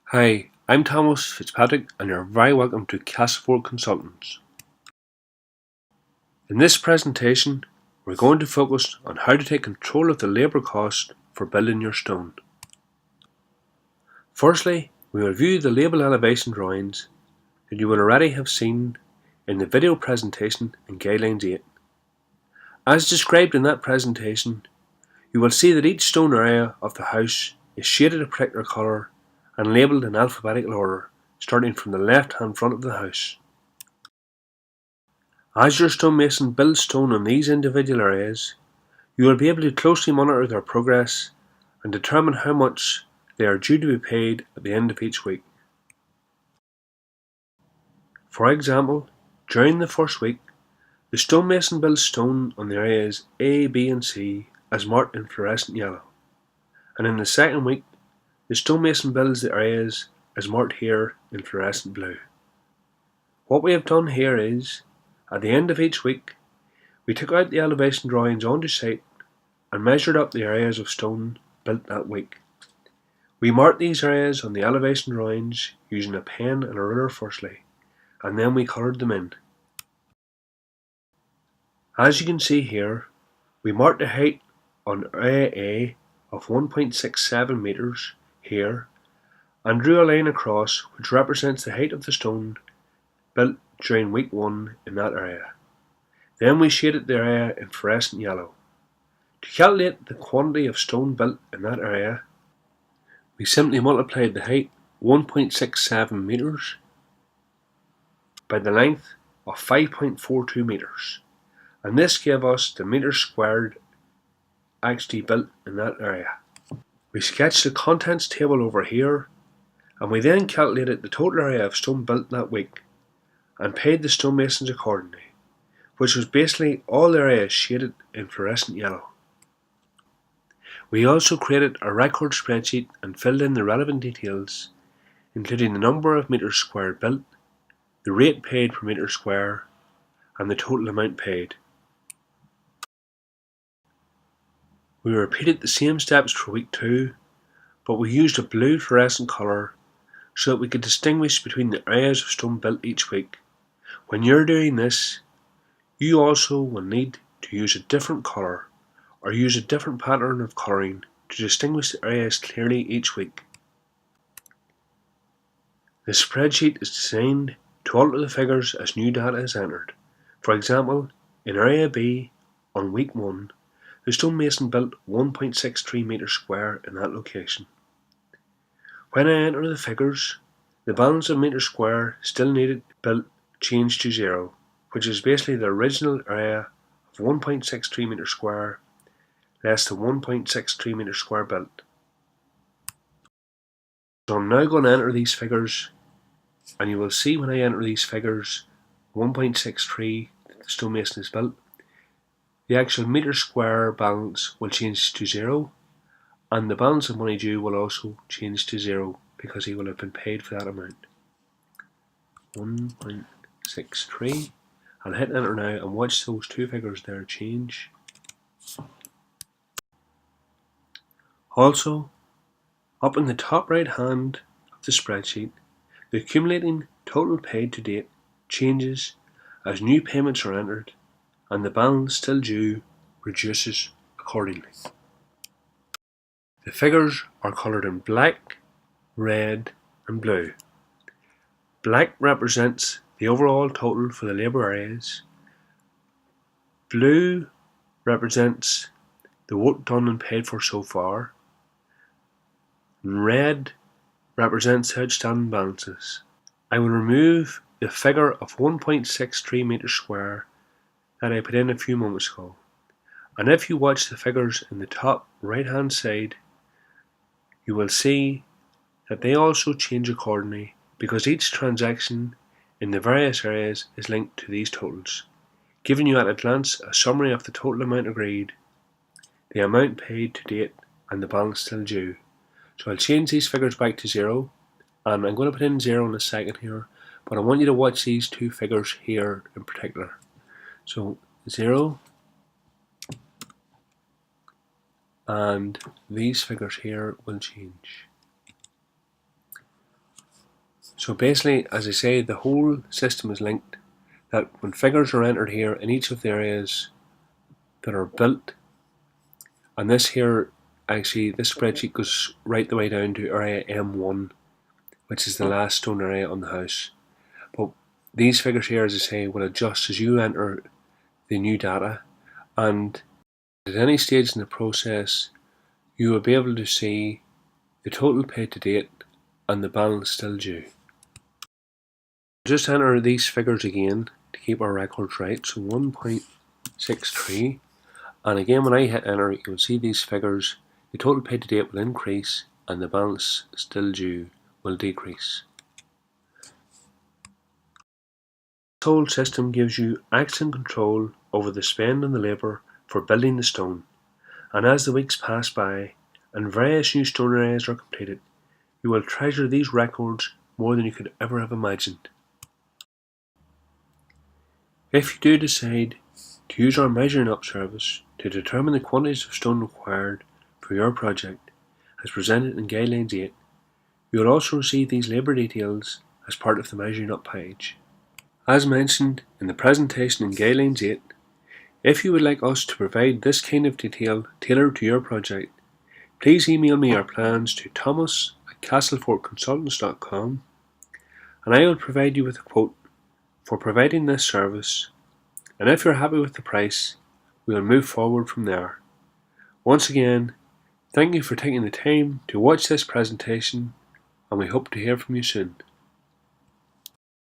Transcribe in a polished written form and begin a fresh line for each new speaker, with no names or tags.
Hi, I'm Thomas Fitzpatrick and you're very welcome to Castleford Consultants. In this presentation, we're going to focus on how to take control of the labour cost for building your stone. Firstly, we will view the label elevation drawings that you will already have seen in the video presentation in Guidelines 8. As described in that presentation, you will see that each stone area of the house is shaded a particular colour and labelled in alphabetical order, starting from the left-hand front of the house. As your stonemason builds stone on these individual areas, you will be able to closely monitor their progress and determine how much they are due to be paid at the end of each week. For example, during the first week, the stonemason builds stone on the areas A, B and C as marked in fluorescent yellow, and in the second week, the stonemason builds the areas as marked here in fluorescent blue. What we have done here is, at the end of each week, we took out the elevation drawings onto site and measured up the areas of stone built that week. We marked these areas on the elevation drawings using a pen and a ruler firstly, and then we coloured them in. As you can see here, we marked the height on area A of 1.67 metres here and drew a line across which represents the height of the stone built during week 1 in that area. Then we shaded the area in fluorescent yellow. To calculate the quantity of stone built in that area, we simply multiplied the height 1.67 metres by the length of 5.42 metres, and this gave us the metres squared actually built in that area. We sketched the contents table over here, and we then calculated the total area of stone built that week and paid the stonemasons accordingly, which was basically all areas shaded in fluorescent yellow. We also created a record spreadsheet and filled in the relevant details, including the number of metres squared built, the rate paid per metre square, and the total amount paid. We repeated the same steps for week 2, but we used a blue fluorescent colour so that we could distinguish between the areas of stone built each week. When you're doing this, you also will need to use a different colour or use a different pattern of colouring to distinguish the areas clearly each week. The spreadsheet is designed to alter the figures as new data is entered. For example, in area B, on week 1, the stonemason built 1.63 metres square in that location. When I enter the figures, the balance of metres square still needed built changed to 0, which is basically the original area of 1.63 metres square less the 1.63 metres square built. So I'm now going to enter these figures, and you will see when I enter these figures 1.63 that the stonemason is built, the actual metre square balance will change to 0, and the balance of money due will also change to 0 because he will have been paid for that amount. 1.63. I'll hit enter now and watch those two figures there change. Also, up in the top right hand of the spreadsheet, the accumulating total paid to date changes as new payments are entered and the balance still due reduces accordingly. The figures are coloured in black, red and blue. Black represents the overall total for the labour areas. Blue represents the work done and paid for so far. And red represents the outstanding balances. I will remove the figure of 1.63 metres square that I put in a few moments ago. And if you watch the figures in the top right hand side, you will see that they also change accordingly because each transaction in the various areas is linked to these totals, giving you at a glance a summary of the total amount agreed, the amount paid to date and the balance still due. So I'll change these figures back to 0, and I'm going to put in 0 in a second here, but I want you to watch these two figures here in particular. So 0 and these figures here will change. So basically, as I say, the whole system is linked, that when figures are entered here in each of the areas that are built, and this here, actually this spreadsheet goes right the way down to area M1, which is the last stone area on the house. But these figures here, as I say, will adjust as you enter the new data, and at any stage in the process you will be able to see the total paid to date and the balance still due. Just enter these figures again to keep our records right. So 1.63, and again when I hit enter, you'll see these figures. The total paid to date will increase and the balance still due will decrease. This whole system gives you excellent control over the spend and the labour for building the stone, and as the weeks pass by and various new stone areas are completed, you will treasure these records more than you could ever have imagined. If you do decide to use our measuring up service to determine the quantities of stone required for your project as presented in Guidelines 8, you will also receive these labour details as part of the measuring up page. As mentioned in the presentation in Guidelines 8, if you would like us to provide this kind of detail tailored to your project, please email me your plans to thomas@castlefortconsultants.com, and I will provide you with a quote for providing this service, and if you're happy with the price, we will move forward from there. Once again, thank you for taking the time to watch this presentation, and we hope to hear from you soon.